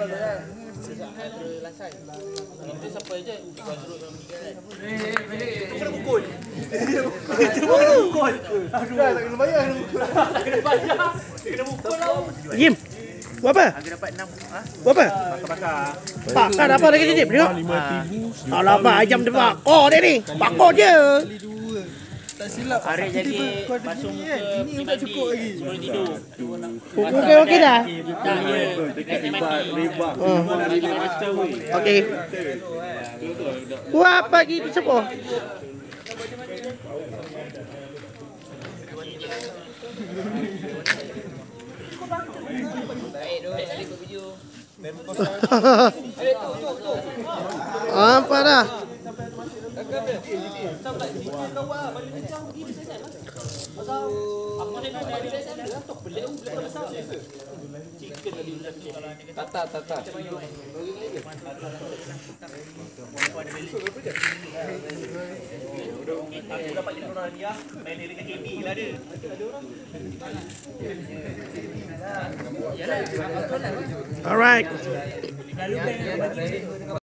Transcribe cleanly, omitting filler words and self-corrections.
Itu siapa je? Kau suruh yang meninggal. Kena pukul. Tak kena bayar. Kena pukul lah. Jim. Buat apa? Aku dapat 6. Buat apa? Bakar-bakar. Bakar apa lagi Jim? Tengok. Alamak, ayam dia bakar dia ni. Bakar je. Tak silap. Arif jadi pasung ke ini tak cukup lagi. sebelum tidur. Okey dah. Tak, ya. Dekat mati. Okey. Buat apa lagi siapa? Baik tu, balik buat video. Apa dah? Tak. Aku dapat 5 orang dia. Main dengan KB lah dia. Alright.